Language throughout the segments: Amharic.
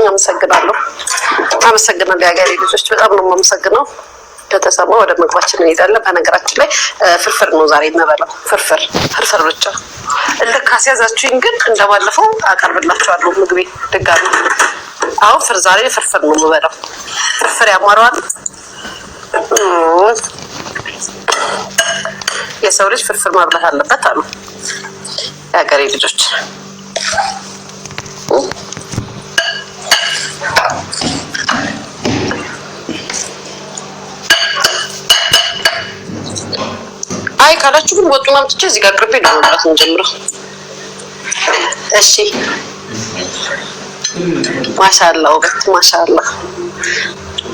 አመሰግናለሁ የሀገሬ ልጆች በጣም ነው የማመሰግነው። ከተሰማ ወደ ምግባችን እንሄዳለን። በነገራችን ላይ ፍርፍር ነው ዛሬ የምበላው። ፍርፍር ብቻ ልክ አስያዛችሁኝ፣ ግን እንደባለፈው አቀርብላችኋለሁ ምግቤ ድጋሚ። አሁን ዛሬ ፍርፍር ነው የምበላው። ፍርፍር ያማረዋል። የሰው ልጅ ፍርፍር መብላት አለበት አሉ የሀገሬ ልጆች። አይ ካላችሁ ግን ወጡን አምጥቼ እዚህ ጋር ቅርቤ ነው መብላት እንጀምረው። እሺ ማሻአላ ውበት ማሻአላ።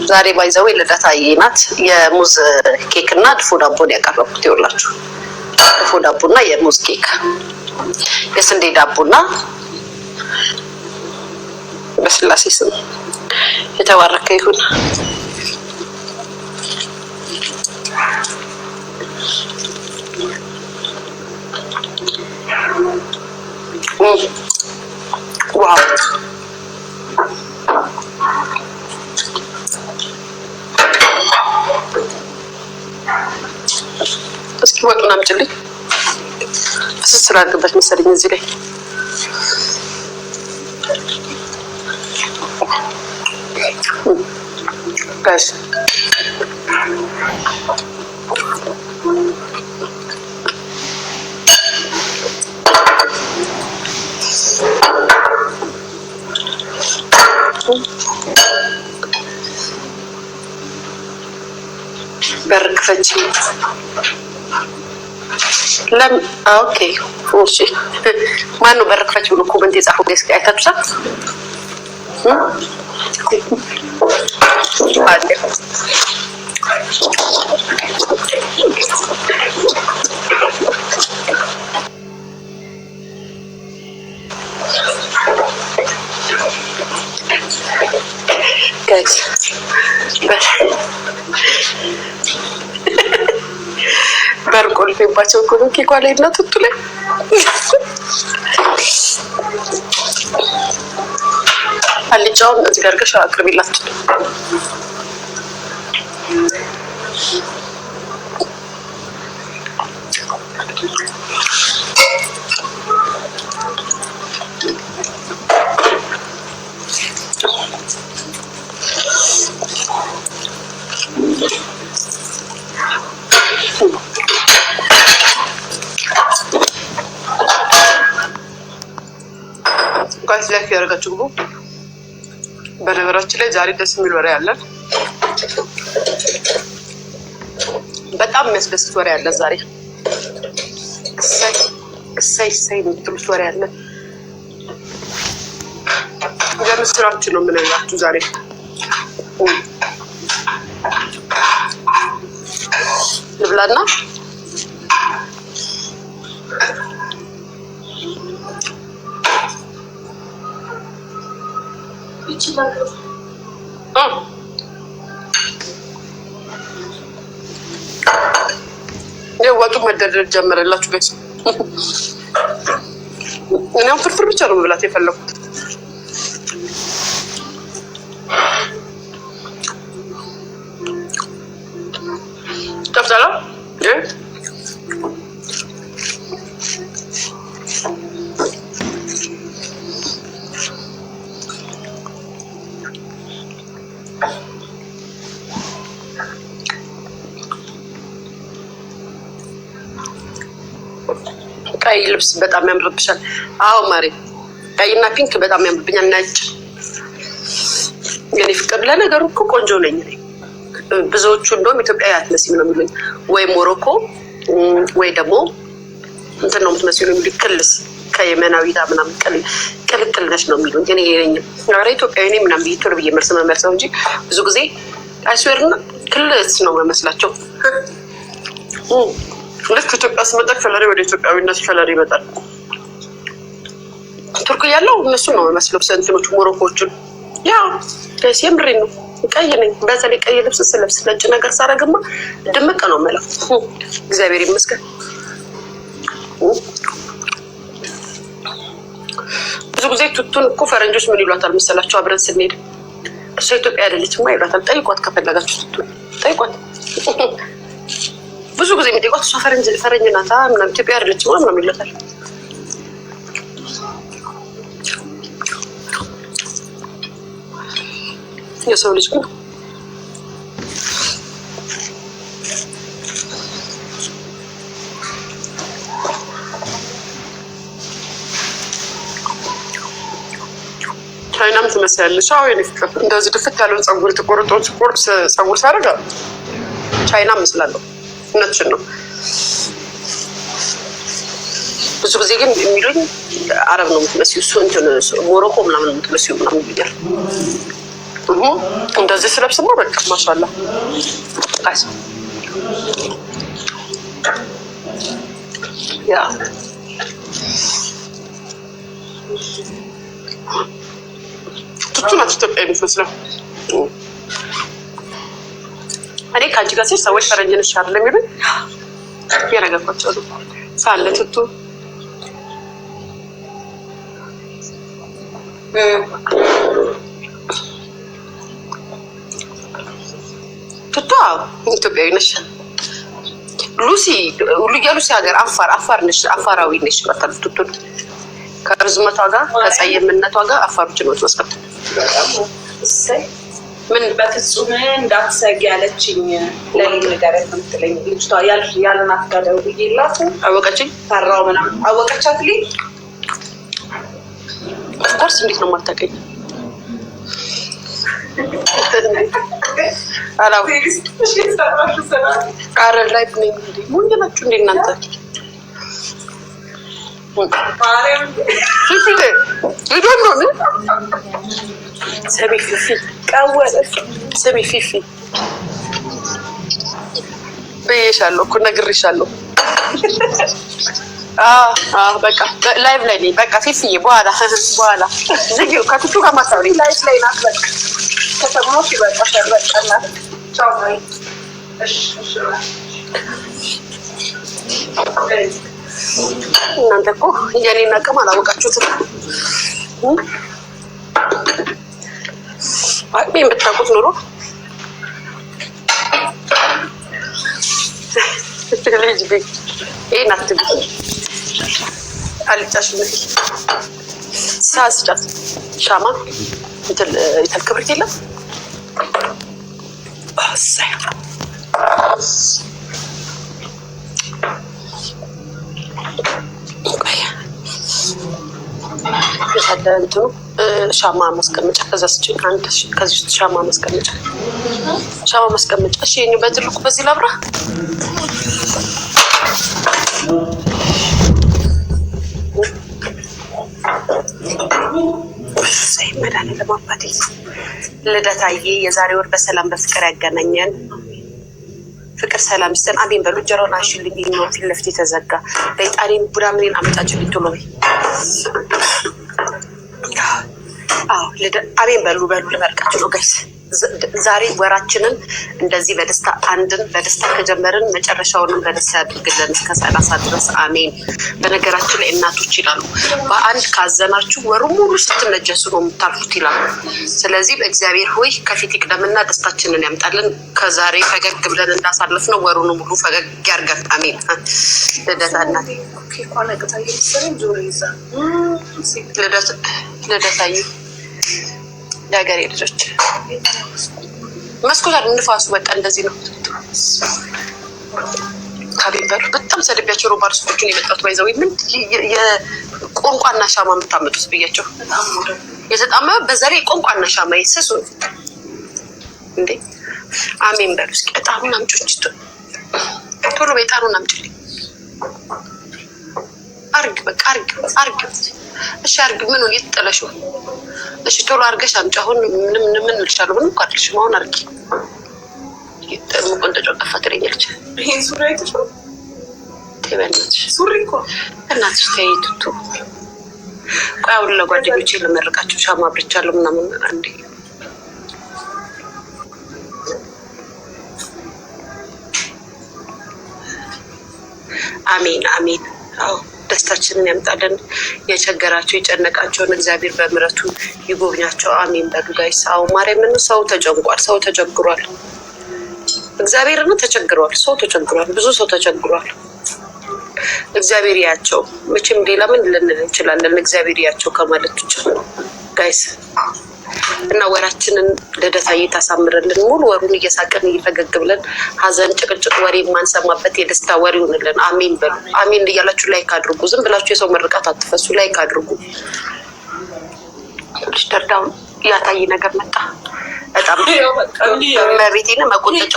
ዛሬ ባይዘው ልደታዬ ናት። የሙዝ ኬክ እና ድፎ ዳቦን ያቀረብኩት ይኸውላችሁ። ድፎ ዳቦና የሙዝ ኬክ፣ የስንዴ ዳቦና በስላሴ ስም የተባረከ ይሁን። ዋው እስኪ ወጡን አምጪልኝ። ፍስስ ስላልገባች መሰለኝ እዚህ ላይ ጋይስ። በር ክፈቺ። ኦኬ እሺ። ማነው በር ክፈቺ ብሎ ኮመንት የጻፈው? እስኪ አይታችሁታል? ጋይስ በር ቆልፌባቸው እኮ ነው ኬኳ ላይ እና ቱቱ ላይ አልጫውን እዚህ ጋር ገሻ አቅርቢላችሁ። ጋይስ ላይክ ያደርጋችሁ ግቡ። በነገራችን ላይ ዛሬ ደስ የሚል ወሬ አለን። በጣም የሚያስደስት ወሬ አለ ዛሬ። እሰይ የምትሉት ወሬ አለ። ለምስራችሁ ነው የምነግራችሁ ዛሬ። ልብላና ወጡ መደረግ ጀመረላችሁ ጋይስ። እኔም ፍርፍር ብቻ ነው መብላት የፈለኩት። ተፍታላ ቀይ ልብስ በጣም ያምርብሻል። አዎ ማሪ፣ ቀይና ፒንክ በጣም ያምርብኛል። ነጭ የኔ ፍቅር። ለነገሩ እኮ ቆንጆ ነኝ እኔ። ብዙዎቹ እንደውም ኢትዮጵያዊ አትመስይም ነው የሚሉኝ፣ ወይ ሞሮኮ ወይ ደግሞ እንትን ነው የምትመስለው የሚሉኝ። ክልስ ከየመናዊ ጋር ምናምን ቅልቅል ነሽ ነው የሚሉኝ። እኔ ነኝ ኧረ ኢትዮጵያዊ ነኝ ምናምን ብዬ ቶሎ ብዬ መልስ መመልሰው እንጂ ብዙ ጊዜ አይስዌርና ክልስ ነው መመስላቸው። ልክ ኢትዮጵያ ስመጣ ከለሪ ወደ ኢትዮጵያዊነት ከለሪ ይመጣል። ቱርክ ያለው እነሱ ነው መስለው ሰንትኖቹ ሞሮኮቹን። ያው ደስ የምሬ ነው። ቀይ ነኝ። በተለይ ቀይ ልብስ ስለብስ ነጭ ነገር ሳረግማ ድምቅ ነው ማለት። እግዚአብሔር ይመስገን። ብዙ ጊዜ ቱቱን እኮ ፈረንጆች ምን ይሏታል መሰላችሁ? አብረን ስንሄድ እሷ ኢትዮጵያ አይደለችማ ይሏታል። ጠይቋት ከፈለጋችሁ ቱቱን ጠይቋት። ብዙ ጊዜ የሚጠይቋት እሷ ፈረንጅ ናታ ምናምን ኢትዮጵያ አይደለችማ ምናምን ይሏታል። የሰው ልጅ ግን ቻይናም ትመስላለች። አዎ የኔ ፍቅር እንደዚህ ድፍት ያለውን ጸጉር የተቆረጠውን ጸጉር ሳደርግ ቻይና እመስላለሁ። እውነትሽን ነው። ብዙ ጊዜ ግን የሚሉኝ አረብ ነው የምትመስዪው፣ እሱ እንትን ሞሮኮ ምናምን የምትመስዪው ምናምን ይሉኛል። እንደዚህ ስለብስማ በቃ ማሻአላ ጋይስ ያ ቱቱ ናት ኢትዮጵያ የምትመስለው። እኔ ከአንቺ ጋር ሲል ሰዎች ፈረንጅ ነሽ አይደል የሚሉኝ እየነገርኳቸው ነው። ሳለ ቱቱ ቱቱ ኢትዮጵያዊ ነሽ። ሉሲ የሉሲ ሀገር አፋር ነሽ፣ አፋራዊ ነሽ። በቃ ቱቱ ከርዝመቷ ጋር ከጸየምነቷ ጋር አፋሮች ነው ትመስለው። ምን በፍጹም እንዳትሰጊ ያለችኝ ለኔ ነገር የምትለኝ ልጅቷ ያልናት ጋር ደውዬላት አወቀችኝ። ፈራው ምናምን አወቀቻት ልኝ ኦፍኮርስ እንዴት ነው የማታውቀኝ? አላው ቃረ ላይ ብኔ እንዴ ሞኝ ናችሁ እንዴ እናንተ? ሰሚ ፊፊ ቀወሰች። ሰሚ ፊፊ ብዬሻለሁ እኮ ነግሬሻለሁ። በቃ ላይቭ ላይ ነኝ። በቃ ፊፊዬ በኋላ ዝጊው። ከቱቱ ጋር ማታወሪ ላይቭ ላይ ናት። በቃ ከተማሽ ይበቃሻል። በቃ እናት ቻው ባይ። እናንተ እኮ የኔን አቅም አላወቃችሁትም። አቅሜን ብታውቁት ኖሮ ልጅ ቤት ይሄን አትብ አልጫሽ ነው ሳስጫት ሻማ እንትን ክብሪት የለም። አሳይ እንትኑ ሻማ ማስቀመጫ ከዛስችን አንድ ከዚህ ውስጥ ሻማ ማስቀመጫ እሺ፣ የኔ በትልቁ በዚህ ላብራ። ሰይ መዳን ለማባቴ ልደታዬ የዛሬ ወር በሰላም በፍቅር ያገናኘን። ፍቅር ሰላም ይስጠን። አሜን በሉ። ጀሮና አሽልኝ ነው ፊት ለፊት የተዘጋ በይጣኔን ቡዳ ምንን አመጣችልኝ ቶሎ በይ። አዎ አሜን በሉ ልበርቃችሁ ነው ጋይስ። ዛሬ ወራችንን እንደዚህ በደስታ አንድን በደስታ ከጀመርን መጨረሻውንም በደስታ ያድርግልን እስከ 30 ድረስ አሜን። በነገራችን ላይ እናቶች ይላሉ በአንድ ካዘናችሁ ወሩ ሙሉ ስትነጀሱ ነው የምታልፉት ይላሉ። ስለዚህ በእግዚአብሔር ሆይ ከፊት ይቅደምና ደስታችንን ያምጣልን። ከዛሬ ፈገግ ብለን እንዳሳለፍ ነው ወሩን ሙሉ ፈገግ ያርገን አሜን። ልደታ እናቴ ልደታዬ የሀገሬ ልጆች መስኮት ንፋሱ በቃ እንደዚህ ነው። ካቤን በሉ በጣም ሰድቢያቸው ሮባር ስቶችን የመጣት ባይዘው ምን የቋንቋና ሻማ የምታመጡት ብያቸው የተጣመመ በዛ ላይ ቋንቋና ሻማ ይሰሱ እንዴ። አሜን በሉ እስኪ። እጣኑን አምጪ ቶሎ በእጣኑን አምጪልኝ። አርግ በቃ አርግ እሺ አርግ። ምኑን ይጥለሽው? እሺ ቶሎ አርገሽ አምጪ። አሁን ምን ልሻለሁ? ምንም እኮ አይደለሽም። አሁን አርጊ። ይጥም ቆንጆ ጠፋ ትለኛለች። ይሄን ሱሪ አይተሽ ነው? ተበልሽ ሱሪ እኮ እናትሽ ተይቱቱ። ቆይ አሁን ለጓደኞቼ ልመርቃቸው ሻማ አብርቻለሁ ምናምን አንዴ አሜን። አዎ ደስታችንን ያምጣልን። የቸገራቸው የጨነቃቸውን እግዚአብሔር በምሕረቱ ይጎብኛቸው። አሜን በሉ ጋይስ። አዎ ማርያምን ሰው ተጨንቋል፣ ሰው ተቸግሯል። እግዚአብሔርን ተቸግሯል፣ ሰው ተቸግሯል፣ ብዙ ሰው ተቸግሯል። እግዚአብሔር ያቸው መቼም ሌላ ምን ልንል እንችላለን? እግዚአብሔር ያቸው ከማለት ብቻ ጋይስ። እና ወራችንን ልደታ እየታሳምረልን ሙሉ ወሩን እየሳቀን እየፈገግ ብለን ሀዘን፣ ጭቅጭቅ፣ ወሬ የማንሰማበት የደስታ ወሬ ይሆንልን። አሜን በሉ። አሜን እያላችሁ ላይክ አድርጉ። ዝም ብላችሁ የሰው ምርቃት አትፈሱ። ላይክ አድርጉ። ደርዳውን ያታይ ነገር መጣ። በጣም መቤቴን መቆንጠጫ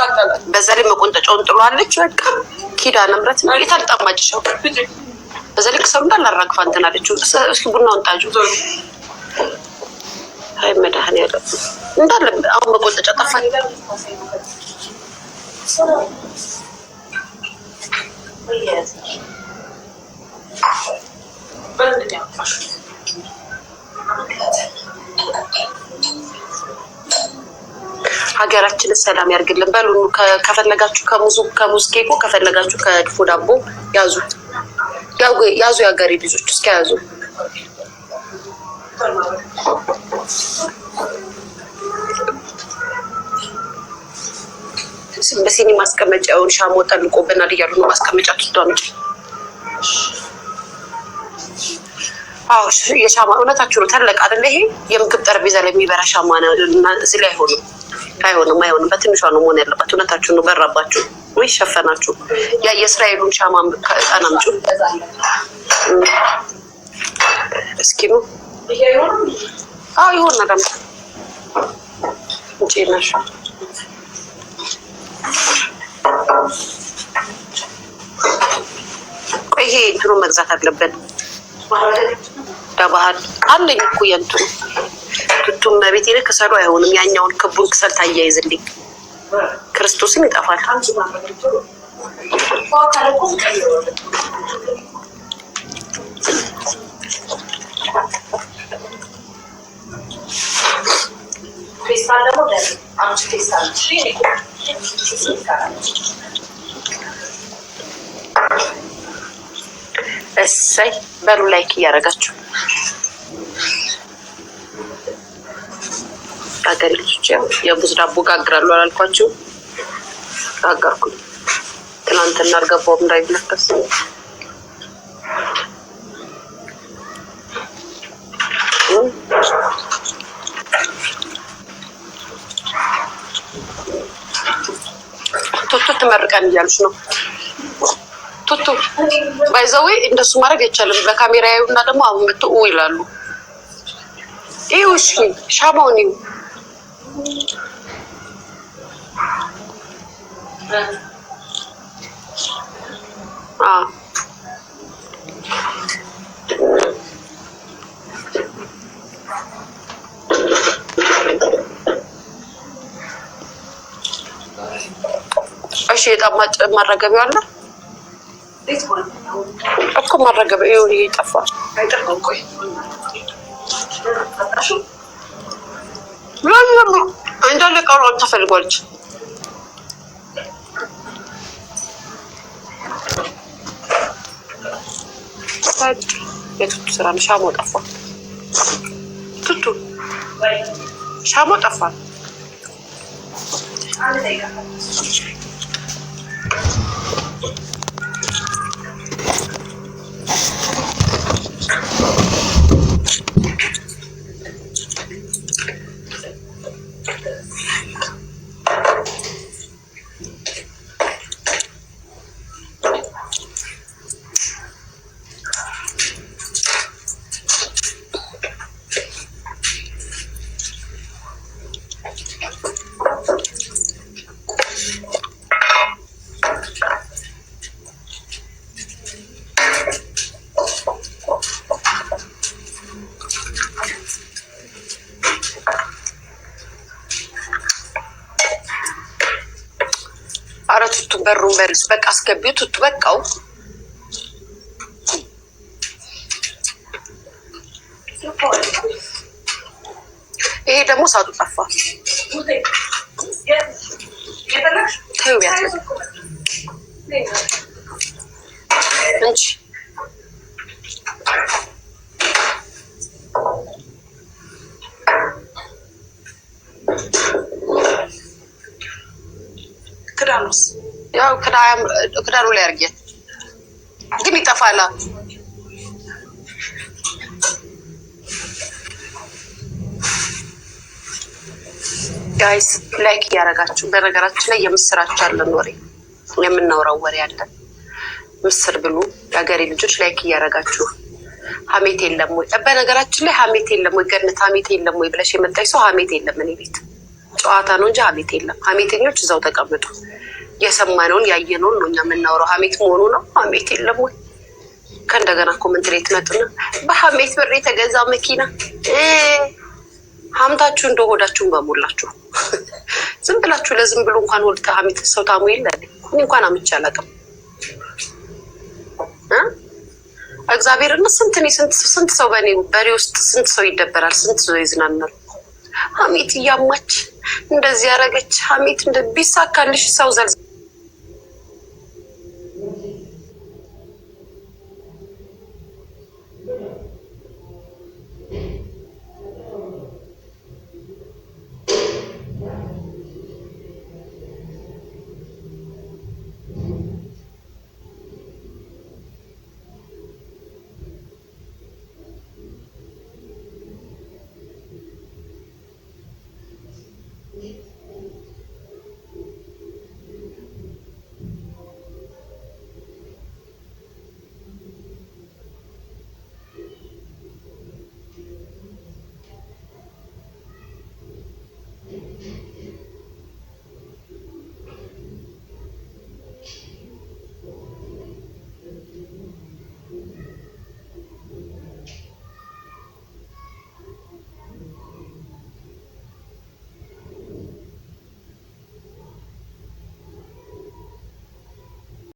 በዛ ላይ መቆንጠጫውን ጥሏለች። በቃ ኪዳነ ምሕረት ነው የታልጣማጭሻው በዛ ላይ ክሰሩ እንዳላራግፋ እንትን አለችው። እስኪ ቡናውን ጣጁ። አይ መድኃኒዓለም እንዳለ አሁን መቆንጠጫ ጠፋ። ሀገራችንን ሰላም ያርግልን። በሉ ከፈለጋችሁ ከሙዝ ኬኮ ከፈለጋችሁ ከድፎ ዳቦ ያዙ ያዙ። የሀገሬ ልጆች እስኪ ያዙ። በሲኒ ማስቀመጫውን ሻሞ ጠልቆብናል እያሉ ነው። ማስቀመጫ ትቷምጭ። አዎ የሻማ እውነታችሁ ነው። ተለቅ አይደለ? ይሄ የምግብ ጠረጴዛ ላይ የሚበራ ሻማ ነው። እዚህ ላይ አይሆንም። በትንሿ ነው መሆን ያለባት። እውነታችሁ ነው። በራባችሁ ወይ ሸፈናችሁ። ያ የእስራኤሉን ሻማ ቀናምጩ እስኪ ነው። አዎ ይሆን ነገር እንጂ ነሽ። ቆይ ይሄ እንትኑ መግዛት አለብን። ዳባህል አለኝ እኮ የእንትኑ ቱቱም በቤት ይልክ ከሰሩ አይሆንም። ያኛውን ክቡን ክሰል ታያይዝልኝ። ክርስቶስን ይጠፋል። እሰይ በሉ ላይክ እያደረጋችሁ ሀገሬ ልጆች። የሙዝ ዳቦ ጋግራሉ አላልኳችሁ? ጋገርኩኝ። ትናንትና አልገባሁም እንዳይለከስ። ቱቱ ትመርቀን እያሉች ነው። ቱቱ ባይዘዌ እንደሱ ማድረግ አይቻልም። በካሜራ ያዩና ደግሞ አሁን መጥቶ ይላሉ። ይኸው እሺ ሻማውን ይኸው እሺ የጣማጭ ማረገቢያ አለ እኮ ማረገቢያ ይኸው ይጠፋል። አይጠፋም። ቆይ እንዳለ ቀሯ ተፈልጓለች። የቱቱ ስራ ነው። ሻሞ ጠፋ። ቱቱ ሻሞ ጠፋ። አረ ቱቱ በሩን በርስ በቃ አስገቢው። ቱቱ በቃው። ይሄ ደግሞ ሳቱ ጠፋ። ተይው ያለ እንጂ ካላስ ያው ክዳኑ ላይ አድርጌት ግን ይጠፋላ። ጋይስ ላይክ እያደረጋችሁ በነገራችን ላይ የምስራች አለን ወሬ የምናወራው ወሬ አለ። ምስር ብሉ የሀገሬ ልጆች ላይክ እያደረጋችሁ። ሀሜት የለም ወይ? በነገራችን ላይ ሀሜት የለም ወይ? ገነት ሀሜት የለም ወይ ብለሽ የመጣች ሰው ሀሜት የለም። እኔ ቤት ጨዋታ ነው እንጂ ሀሜት የለም። ሀሜተኞች እዛው ተቀምጡ። የሰማነውን ያየነውን ነው እኛ የምናወራው። ሀሜት መሆኑ ነው። ሀሜት የለም ወይ? ከእንደገና ኮመንት ላይ ትመጡና በሀሜት ብር የተገዛ መኪና ሀምታችሁ እንደ ሆዳችሁን በሞላችሁ ዝም ብላችሁ ለዝም ብሎ እንኳን ወልተ ሀሜት ሰው ታሙ የለ እንኳን አምቼ አላውቅም። እግዚአብሔርና ስንት ሰው በኔ ውስጥ ስንት ሰው ይደበራል፣ ስንት ሰው ይዝናናል። ሀሜት እያማች እንደዚህ ያደረገች ሀሜት ቢሳካልሽ ሰው